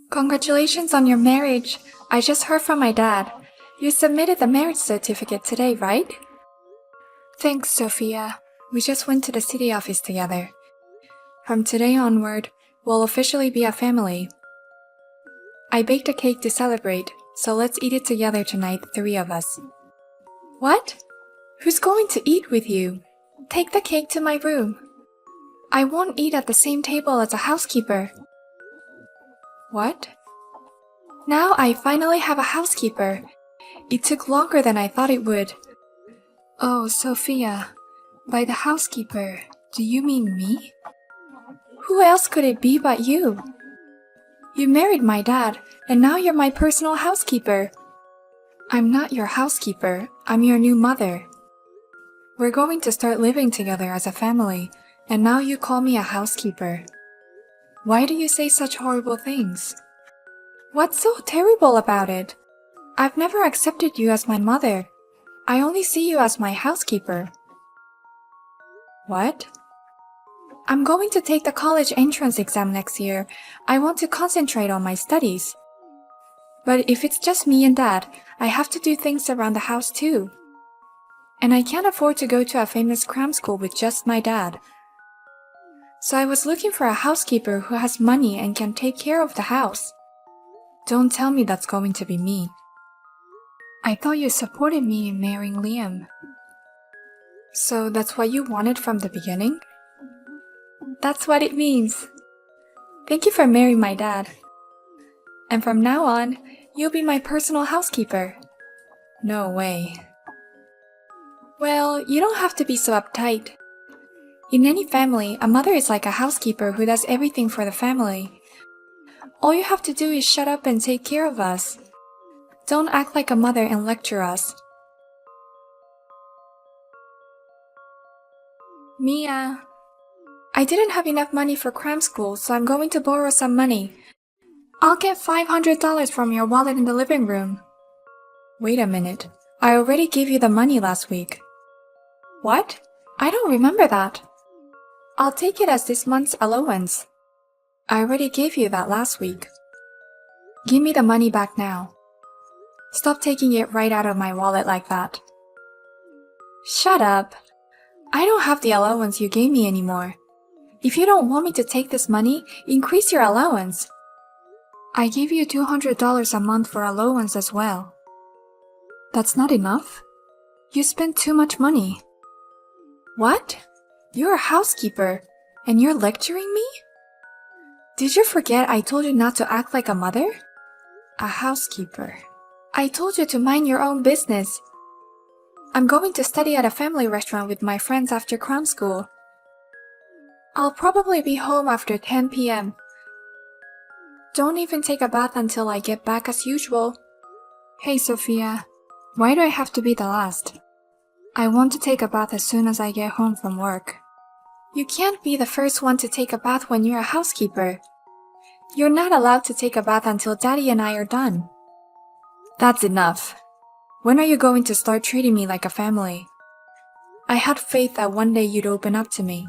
Congratulations on your marriage. I just heard from my dad. You submitted the marriage certificate today, right? Thanks, Sophia. We just went to the city office together. From today onward, we'll officially be a family. I baked a cake to celebrate, so let's eat it together tonight, the three of us. What? Who's going to eat with you? Take the cake to my room. I won't eat at the same table as a housekeeper. What? Now I finally have a housekeeper. It took longer than I thought it would. Oh, Sophia, by the housekeeper, do you mean me? Who else could it be but you? You married my dad, and now you're my personal housekeeper. I'm not your housekeeper, I'm your new mother. We're going to start living together as a family, and now you call me a housekeeper. Why do you say such horrible things? What's so terrible about it? I've never accepted you as my mother. I only see you as my housekeeper. What? I'm going to take the college entrance exam next year. I want to concentrate on my studies. But if it's just me and Dad, I have to do things around the house too. And I can't afford to go to a famous cram school with just my dad. So I was looking for a housekeeper who has money and can take care of the house. Don't tell me that's going to be me. I thought you supported me in marrying Liam. So that's what you wanted from the beginning? That's what it means. Thank you for marrying my dad. And from now on, you'll be my personal housekeeper. No way. Well, you don't have to be so uptight. In any family, a mother is like a housekeeper who does everything for the family. All you have to do is shut up and take care of us. Don't act like a mother and lecture us. Mia, I didn't have enough money for cram school, so I'm going to borrow some money. I'll get $500 from your wallet in the living room. Wait a minute. I already gave you the money last week. What? I don't remember that. I'll take it as this month's allowance. I already gave you that last week. Give me the money back now. Stop taking it right out of my wallet like that. Shut up. I don't have the allowance you gave me anymore. If you don't want me to take this money, increase your allowance. I gave you $200 a month for allowance as well. That's not enough? You spend too much money. What? You're a housekeeper, and you're lecturing me? Did you forget I told you not to act like a mother? A housekeeper. I told you to mind your own business. I'm going to study at a family restaurant with my friends after cram school. I'll probably be home after 10 p.m. Don't even take a bath until I get back as usual. Hey, Sophia. Why do I have to be the last? I want to take a bath as soon as I get home from work. You can't be the first one to take a bath when you're a housekeeper. You're not allowed to take a bath until Daddy and I are done. That's enough. When are you going to start treating me like a family? I had faith that one day you'd open up to me.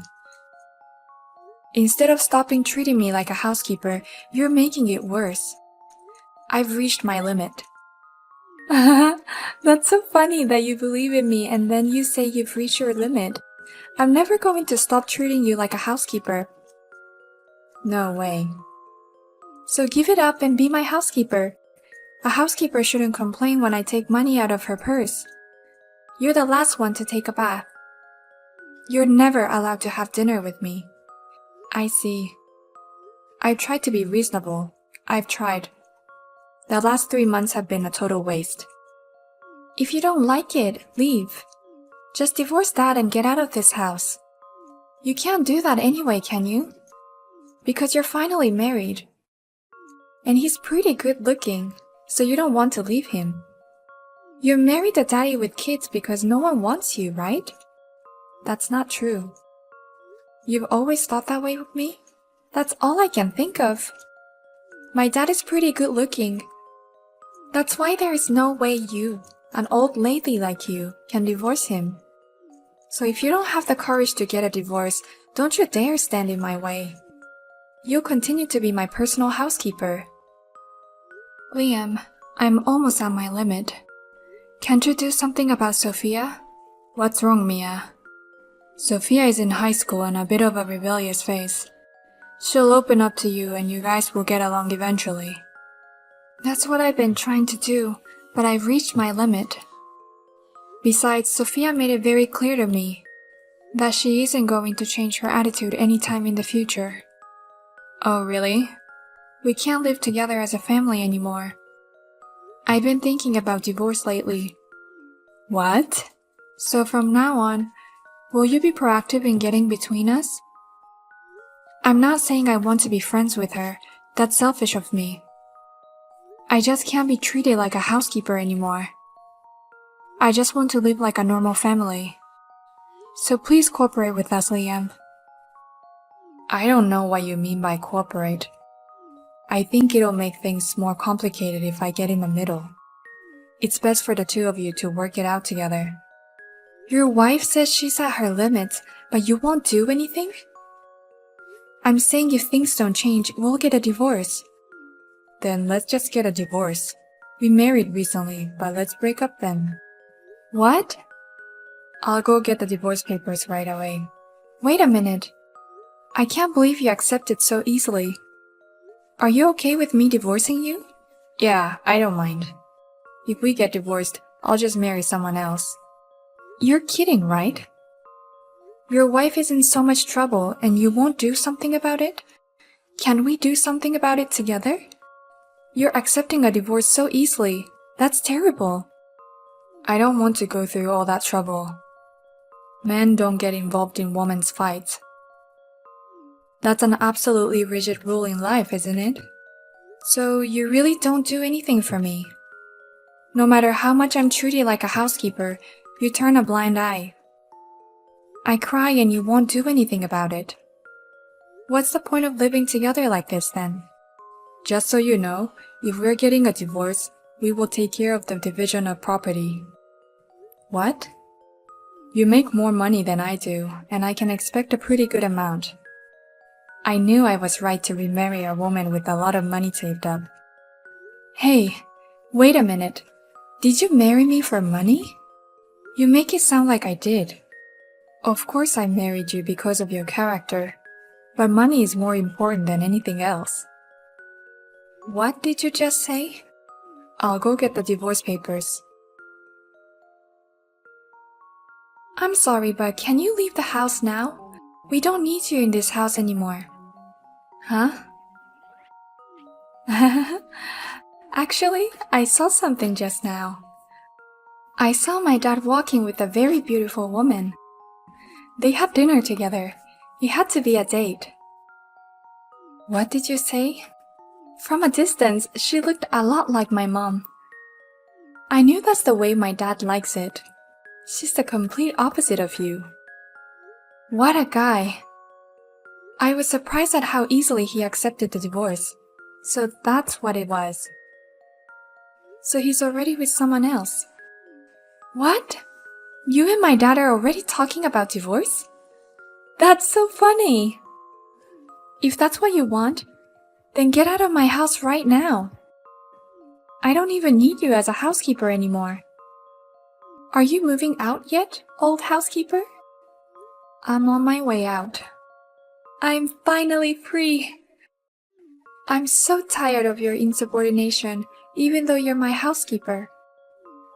Instead of stopping treating me like a housekeeper, you're making it worse. I've reached my limit. That's so funny that you believe in me and then you say you've reached your limit. I'm never going to stop treating you like a housekeeper. No way. So give it up and be my housekeeper. A housekeeper shouldn't complain when I take money out of her purse. You're the last one to take a bath. You're never allowed to have dinner with me. I see. I tried to be reasonable. I've tried. The last 3 months have been a total waste. If you don't like it, leave. Just divorce Dad and get out of this house. You can't do that anyway, can you? Because you're finally married. And he's pretty good looking, so you don't want to leave him. You're married to Daddy with kids because no one wants you, right? That's not true. You've always thought that way with me? That's all I can think of. My dad is pretty good looking. That's why there is no way you, an old lady like you, can divorce him. So if you don't have the courage to get a divorce, don't you dare stand in my way. You'll continue to be my personal housekeeper. Liam, I'm almost at my limit. Can't you do something about Sophia? What's wrong, Mia? Sophia is in high school and a bit of a rebellious phase. She'll open up to you and you guys will get along eventually. That's what I've been trying to do, but I've reached my limit. Besides, Sophia made it very clear to me that she isn't going to change her attitude anytime in the future. Oh, really? We can't live together as a family anymore. I've been thinking about divorce lately. What? So from now on, will you be proactive in getting between us? I'm not saying I want to be friends with her. That's selfish of me. I just can't be treated like a housekeeper anymore. I just want to live like a normal family. So please cooperate with us, Liam. I don't know what you mean by cooperate. I think it'll make things more complicated if I get in the middle. It's best for the two of you to work it out together. Your wife says she's at her limits, but you won't do anything? I'm saying if things don't change, we'll get a divorce. Then let's just get a divorce. We married recently, but let's break up then. What? I'll go get the divorce papers right away. Wait a minute. I can't believe you accepted so easily. Are you okay with me divorcing you? Yeah, I don't mind. If we get divorced, I'll just marry someone else. You're kidding, right? Your wife is in so much trouble and you won't do something about it? Can we do something about it together? You're accepting a divorce so easily. That's terrible. I don't want to go through all that trouble. Men don't get involved in women's fights. That's an absolutely rigid rule in life, isn't it? So you really don't do anything for me. No matter how much I'm treated like a housekeeper, you turn a blind eye. I cry and you won't do anything about it. What's the point of living together like this then? Just so you know, if we're getting a divorce, we will take care of the division of property. What? You make more money than I do, and I can expect a pretty good amount. I knew I was right to remarry a woman with a lot of money saved up. Hey, wait a minute. Did you marry me for money? You make it sound like I did. Of course I married you because of your character, but money is more important than anything else. What did you just say? I'll go get the divorce papers. I'm sorry, but can you leave the house now? We don't need you in this house anymore. Huh? Actually, I saw something just now. I saw my dad walking with a very beautiful woman. They had dinner together. It had to be a date. What did you say? From a distance, she looked a lot like my mom. I knew that's the way my dad likes it. She's the complete opposite of you. What a guy. I was surprised at how easily he accepted the divorce. So that's what it was. So he's already with someone else. What? You and my dad are already talking about divorce? That's so funny. If that's what you want, then get out of my house right now. I don't even need you as a housekeeper anymore. Are you moving out yet, old housekeeper? I'm on my way out. I'm finally free. I'm so tired of your insubordination, even though you're my housekeeper.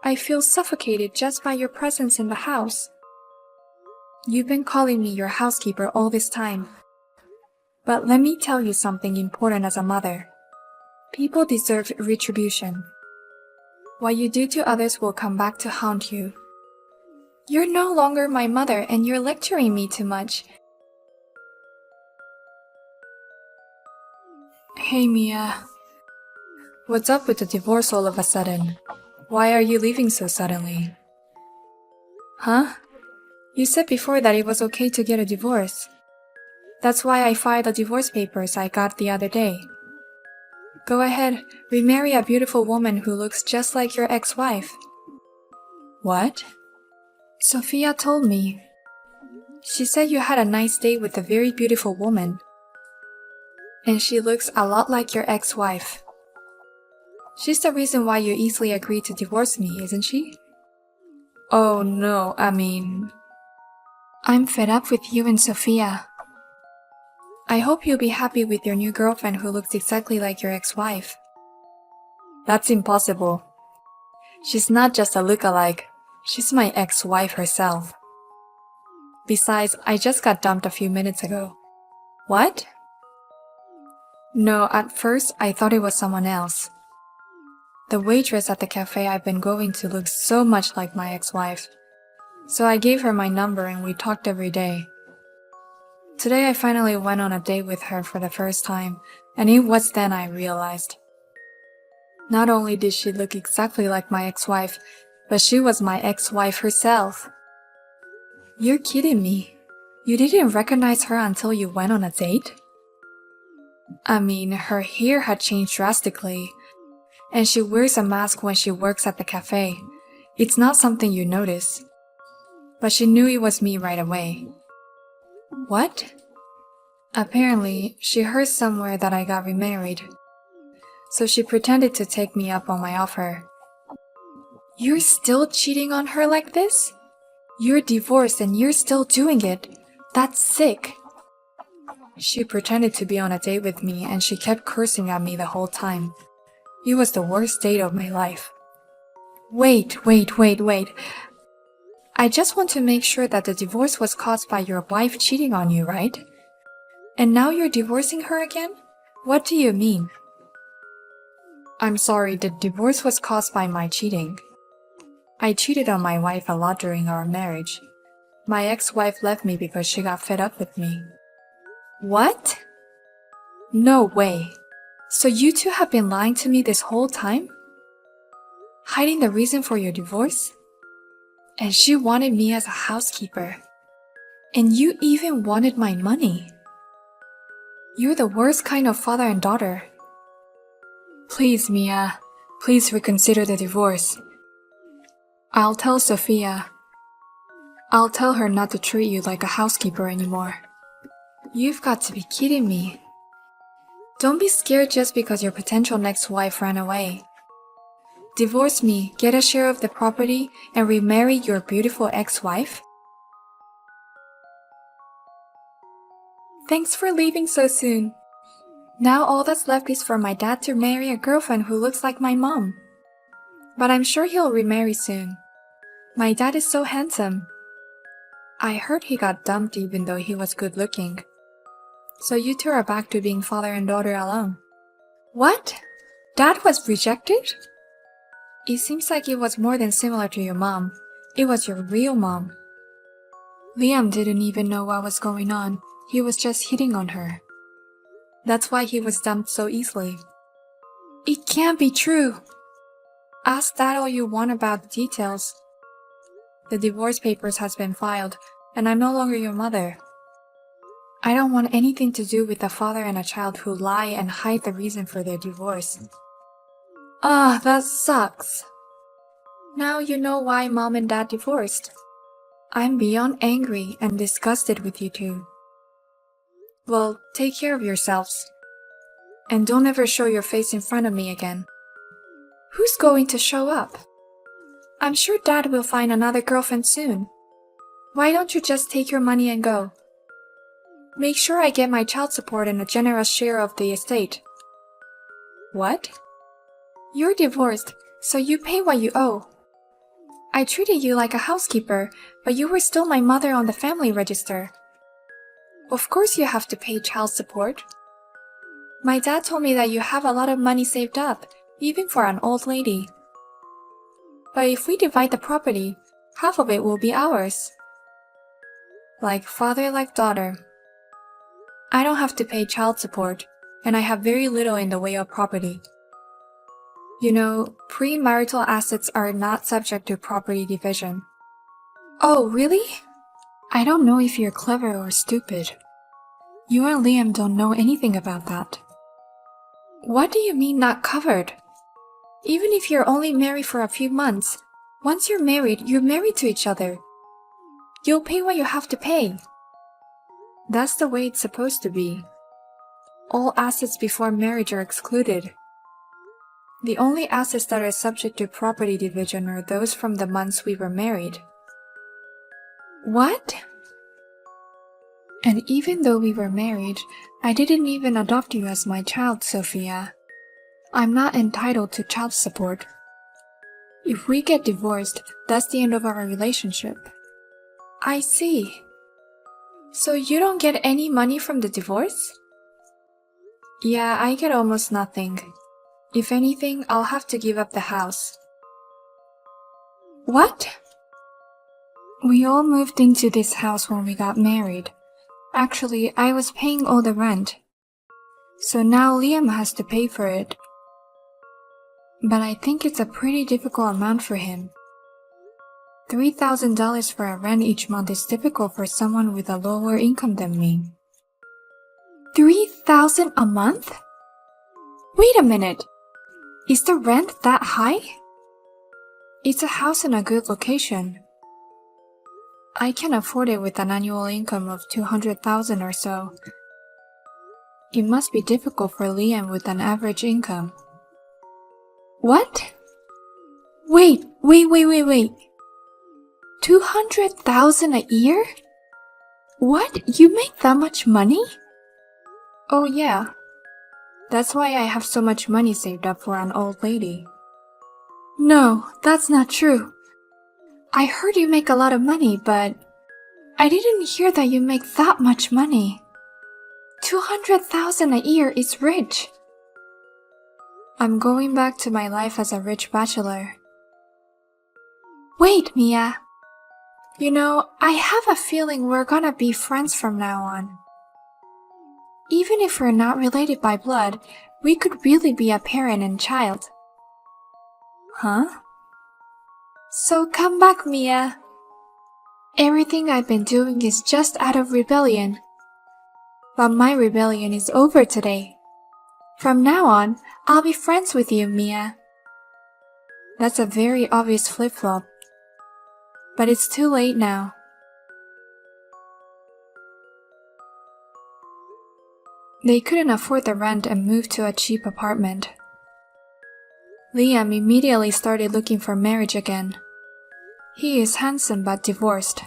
I feel suffocated just by your presence in the house. You've been calling me your housekeeper all this time. But let me tell you something important as a mother. People deserve retribution. What you do to others will come back to haunt you. You're no longer my mother and you're lecturing me too much. Hey Mia. What's up with the divorce all of a sudden? Why are you leaving so suddenly? Huh? You said before that it was okay to get a divorce. That's why I filed the divorce papers I got the other day. Go ahead, remarry a beautiful woman who looks just like your ex-wife. What? Sophia told me. She said you had a nice date with a very beautiful woman. And she looks a lot like your ex-wife. She's the reason why you easily agreed to divorce me, isn't she? Oh no, I'm fed up with you and Sophia. I hope you'll be happy with your new girlfriend who looks exactly like your ex-wife. That's impossible. She's not just a look-alike, she's my ex-wife herself. Besides, I just got dumped a few minutes ago. What? No, at first I thought it was someone else. The waitress at the cafe I've been going to looks so much like my ex-wife. So I gave her my number and we talked every day. Today I finally went on a date with her for the first time, and it was then I realized. Not only did she look exactly like my ex-wife, but she was my ex-wife herself. You're kidding me. You didn't recognize her until you went on a date? Her hair had changed drastically, and she wears a mask when she works at the cafe. It's not something you notice. But she knew it was me right away. What? Apparently, she heard somewhere that I got remarried. So she pretended to take me up on my offer. You're still cheating on her like this? You're divorced and you're still doing it. That's sick. She pretended to be on a date with me and she kept cursing at me the whole time. It was the worst date of my life. Wait. I just want to make sure that the divorce was caused by your wife cheating on you, right? And now you're divorcing her again? What do you mean? I'm sorry, the divorce was caused by my cheating. I cheated on my wife a lot during our marriage. My ex-wife left me because she got fed up with me. What? No way. So you two have been lying to me this whole time? Hiding the reason for your divorce? And she wanted me as a housekeeper. And you even wanted my money. You're the worst kind of father and daughter. Please, Mia. Please reconsider the divorce. I'll tell Sophia. I'll tell her not to treat you like a housekeeper anymore. You've got to be kidding me. Don't be scared just because your potential next wife ran away. Divorce me, get a share of the property, and remarry your beautiful ex-wife? Thanks for leaving so soon. Now all that's left is for my dad to marry a girlfriend who looks like my mom. But I'm sure he'll remarry soon. My dad is so handsome. I heard he got dumped even though he was good looking. So you two are back to being father and daughter alone. What? Dad was rejected? It seems like it was more than similar to your mom. It was your real mom. Liam didn't even know what was going on. He was just hitting on her. That's why he was dumped so easily. It can't be true. Ask Dad all you want about the details. The divorce papers has been filed, and I'm no longer your mother. I don't want anything to do with a father and a child who lie and hide the reason for their divorce. That sucks. Now you know why Mom and Dad divorced. I'm beyond angry and disgusted with you two. Well, take care of yourselves. And don't ever show your face in front of me again. Who's going to show up? I'm sure Dad will find another girlfriend soon. Why don't you just take your money and go? Make sure I get my child support and a generous share of the estate. What? You're divorced, so you pay what you owe. I treated you like a housekeeper, but you were still my mother on the family register. Of course you have to pay child support. My dad told me that you have a lot of money saved up, even for an old lady. But if we divide the property, half of it will be ours. Like father, like daughter. I don't have to pay child support, and I have very little in the way of property. You know, premarital assets are not subject to property division. Oh, really? I don't know if you're clever or stupid. You and Liam don't know anything about that. What do you mean not covered? Even if you're only married for a few months, once you're married to each other. You'll pay what you have to pay. That's the way it's supposed to be. All assets before marriage are excluded. The only assets that are subject to property division are those from the months we were married. What? And even though we were married, I didn't even adopt you as my child, Sophia. I'm not entitled to child support. If we get divorced, that's the end of our relationship. I see. So you don't get any money from the divorce? Yeah, I get almost nothing. If anything, I'll have to give up the house. What? We all moved into this house when we got married. Actually, I was paying all the rent. So now Liam has to pay for it. But I think it's a pretty difficult amount for him. $3,000 for a rent each month is typical for someone with a lower income than me. $3,000 a month? Wait a minute. Is the rent that high? It's a house in a good location. I can afford it with an annual income of $200,000 or so. It must be difficult for Liam with an average income. What? Wait. $200,000 a year? What? You make that much money? Oh yeah. That's why I have so much money saved up for an old lady. No, that's not true. I heard you make a lot of money, but I didn't hear that you make that much money. $200,000 a year is rich. I'm going back to my life as a rich bachelor. Wait, Mia. You know, I have a feeling we're gonna be friends from now on. Even if we're not related by blood, we could really be a parent and child. Huh? So come back, Mia. Everything I've been doing is just out of rebellion. But my rebellion is over today. From now on, I'll be friends with you, Mia. That's a very obvious flip-flop. But it's too late now. They couldn't afford the rent and moved to a cheap apartment. Liam immediately started looking for marriage again. He is handsome but divorced.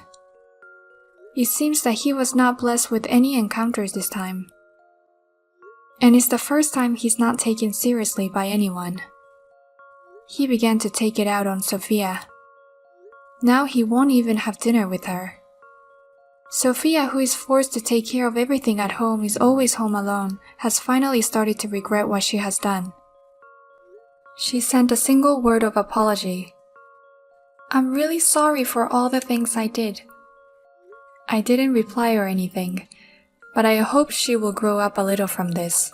It seems that he was not blessed with any encounters this time. And it's the first time he's not taken seriously by anyone. He began to take it out on Sophia. Now he won't even have dinner with her. Sophia, who is forced to take care of everything at home, is always home alone, has finally started to regret what she has done. She sent a single word of apology. I'm really sorry for all the things I did. I didn't reply or anything, but I hope she will grow up a little from this.